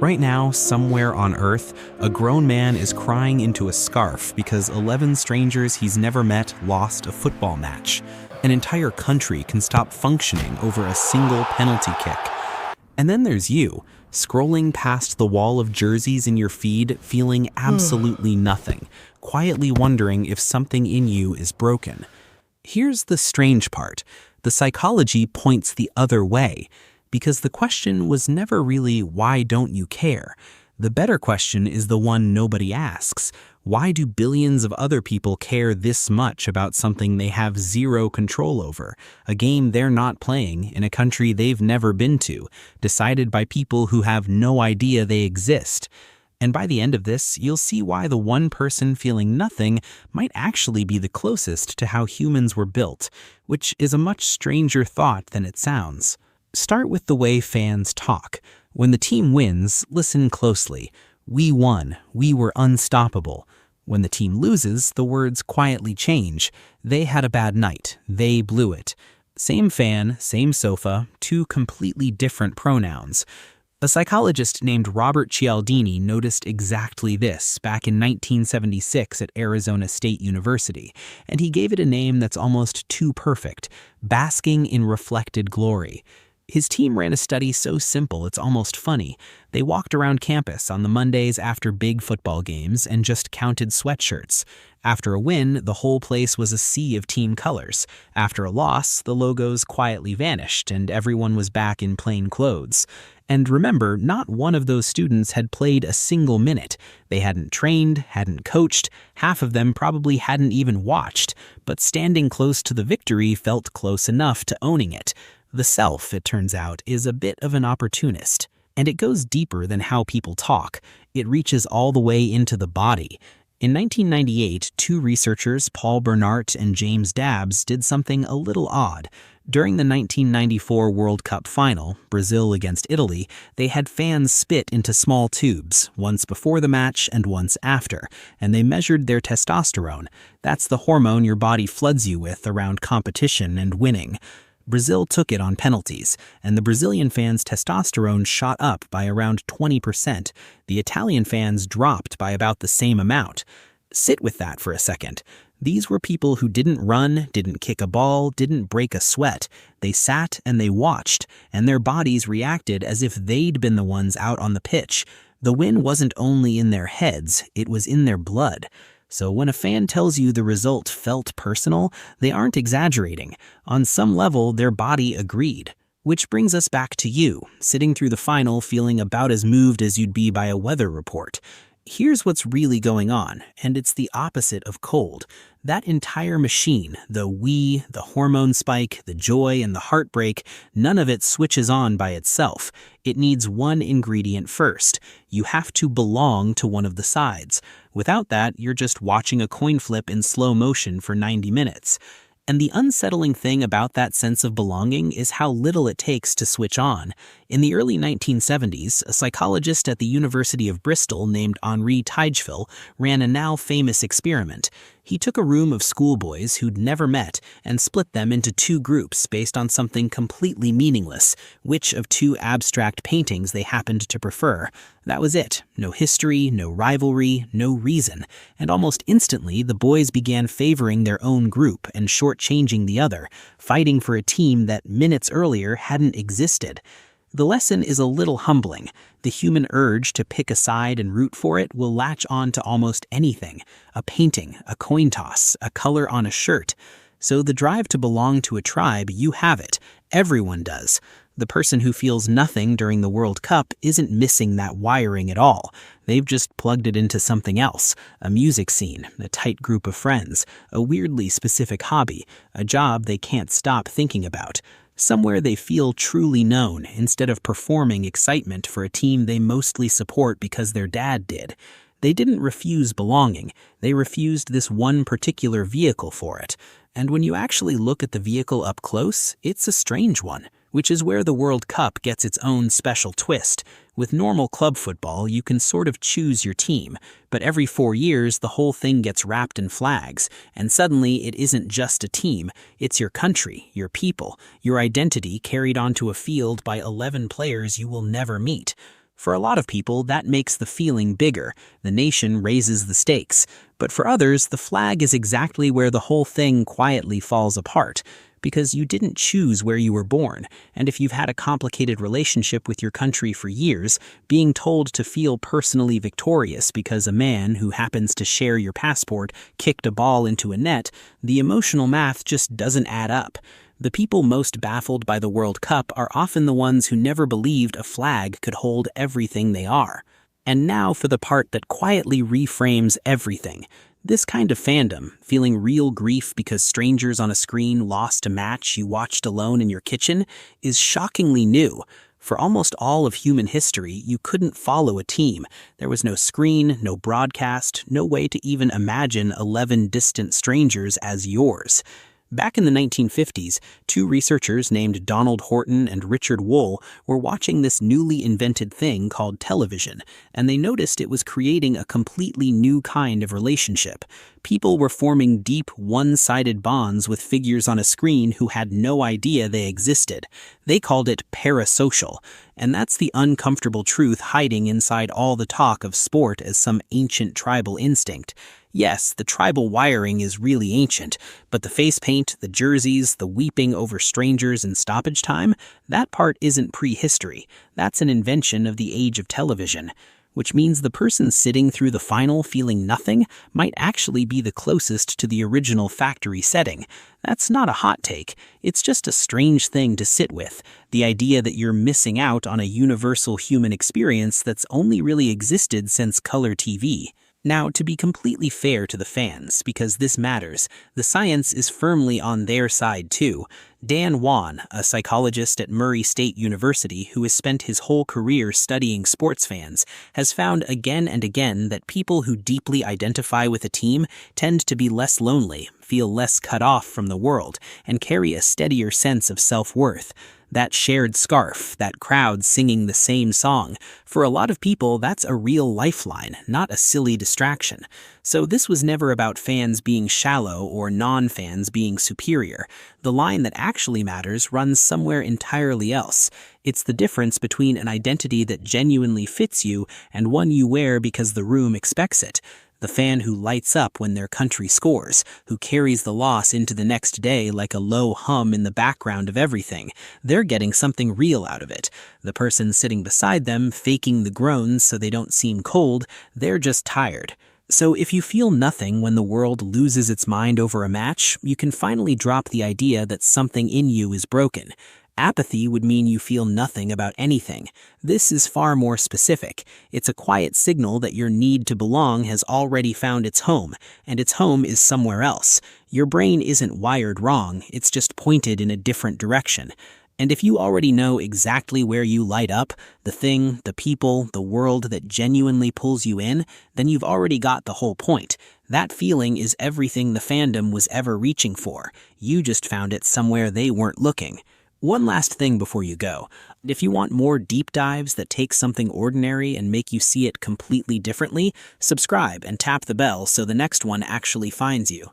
Right now, somewhere on Earth, a grown man is crying into a scarf because 11 strangers he's never met lost a football match. An entire country can stop functioning over a single penalty kick. And then there's you, scrolling past the wall of jerseys in your feed, feeling absolutely nothing, quietly wondering if something in you is broken. Here's the strange part. The psychology points the other way. Because the question was never really, why don't you care? The better question is the one nobody asks. Why do billions of other people care this much about something they have zero control over? A game they're not playing in a country they've never been to, decided by people who have no idea they exist. And by the end of this, you'll see why the one person feeling nothing might actually be the closest to how humans were built, which is a much stranger thought than it sounds. Start with the way fans talk. When the team wins, listen closely. We won. We were unstoppable. When the team loses, the words quietly change. They had a bad night. They blew it. Same fan, same sofa, two completely different pronouns. A psychologist named Robert Cialdini noticed exactly this back in 1976 at Arizona State University, and he gave it a name that's almost too perfect: basking in reflected glory. His team ran a study so simple it's almost funny. They walked around campus on the Mondays after big football games and just counted sweatshirts. After a win, the whole place was a sea of team colors. After a loss, the logos quietly vanished and everyone was back in plain clothes. And remember, not one of those students had played a single minute. They hadn't trained, hadn't coached, half of them probably hadn't even watched, but standing close to the victory felt close enough to owning it. The self, it turns out, is a bit of an opportunist, and it goes deeper than how people talk. It reaches all the way into the body. In 1998, two researchers, Paul Bernhardt and James Dabbs, did something a little odd. During the 1994 World Cup final, Brazil against Italy, they had fans spit into small tubes, once before the match and once after, and they measured their testosterone. That's the hormone your body floods you with around competition and winning. Brazil took it on penalties, and the Brazilian fans' testosterone shot up by around 20%. The Italian fans dropped by about the same amount. Sit with that for a second. These were people who didn't run, didn't kick a ball, didn't break a sweat. They sat and they watched, and their bodies reacted as if they'd been the ones out on the pitch. The win wasn't only in their heads, it was in their blood. So when a fan tells you the result felt personal, they aren't exaggerating. On some level, their body agreed. Which brings us back to you, sitting through the final feeling about as moved as you'd be by a weather report. Here's what's really going on, and it's the opposite of cold. That entire machine, the we, the hormone spike, the joy, and the heartbreak, none of it switches on by itself. It needs one ingredient first. You have to belong to one of the sides. Without that, you're just watching a coin flip in slow motion for 90 minutes. And the unsettling thing about that sense of belonging is how little it takes to switch on. In the early 1970s, a psychologist at the University of Bristol named Henri Teichfel ran a now famous experiment. He took a room of schoolboys who'd never met and split them into two groups based on something completely meaningless, which of two abstract paintings they happened to prefer. That was it. No history, no rivalry, no reason. And almost instantly, the boys began favoring their own group and shortchanging the other, fighting for a team that minutes earlier hadn't existed. The lesson is a little humbling. The human urge to pick a side and root for it will latch on to almost anything: a painting, a coin toss, a color on a shirt. So the drive to belong to a tribe, you have it. Everyone does. The person who feels nothing during the World Cup isn't missing that wiring at all. They've just plugged it into something else: a music scene, a tight group of friends, a weirdly specific hobby, a job they can't stop thinking about. Somewhere they feel truly known instead of performing excitement for a team they mostly support because their dad did. They didn't refuse belonging, they refused this one particular vehicle for it. And when you actually look at the vehicle up close, it's a strange one, which is where the World Cup gets its own special twist. With normal club football, you can sort of choose your team, but every 4 years the whole thing gets wrapped in flags, and suddenly it isn't just a team, it's your country, your people, your identity carried onto a field by 11 players you will never meet. For a lot of people, that makes the feeling bigger. The nation raises the stakes. But for others, the flag is exactly where the whole thing quietly falls apart. Because you didn't choose where you were born, and if you've had a complicated relationship with your country for years, being told to feel personally victorious because a man who happens to share your passport kicked a ball into a net, the emotional math just doesn't add up. The people most baffled by the World Cup are often the ones who never believed a flag could hold everything they are. And now for the part that quietly reframes everything. This kind of fandom, feeling real grief because strangers on a screen lost a match you watched alone in your kitchen, is shockingly new. For almost all of human history, you couldn't follow a team. There was no screen, no broadcast, no way to even imagine 11 distant strangers as yours. Back in the 1950s, two researchers named Donald Horton and Richard Wohl were watching this newly invented thing called television, and they noticed it was creating a completely new kind of relationship. People were forming deep, one-sided bonds with figures on a screen who had no idea they existed. They called it parasocial, and that's the uncomfortable truth hiding inside all the talk of sport as some ancient tribal instinct. Yes, the tribal wiring is really ancient, but the face paint, the jerseys, the weeping over strangers in stoppage time, that part isn't prehistory. That's an invention of the age of television. Which means the person sitting through the final feeling nothing might actually be the closest to the original factory setting. That's not a hot take, it's just a strange thing to sit with, the idea that you're missing out on a universal human experience that's only really existed since color TV. Now, to be completely fair to the fans, because this matters, the science is firmly on their side too. Dan Wan, a psychologist at Murray State University who has spent his whole career studying sports fans, has found again and again that people who deeply identify with a team tend to be less lonely, feel less cut off from the world, and carry a steadier sense of self-worth. That shared scarf, that crowd singing the same song, for a lot of people that's a real lifeline, not a silly distraction. So this was never about fans being shallow or non-fans being superior. The line that actually matters runs somewhere entirely else. It's the difference between an identity that genuinely fits you and one you wear because the room expects it. The fan who lights up when their country scores, who carries the loss into the next day like a low hum in the background of everything. They're getting something real out of it. The person sitting beside them, faking the groans so they don't seem cold, they're just tired. So if you feel nothing when the world loses its mind over a match, you can finally drop the idea that something in you is broken. Apathy would mean you feel nothing about anything. This is far more specific. It's a quiet signal that your need to belong has already found its home, and its home is somewhere else. Your brain isn't wired wrong, it's just pointed in a different direction. And if you already know exactly where you light up, the thing, the people, the world that genuinely pulls you in, then you've already got the whole point. That feeling is everything the fandom was ever reaching for. You just found it somewhere they weren't looking. One last thing before you go. If you want more deep dives that take something ordinary and make you see it completely differently, subscribe and tap the bell so the next one actually finds you.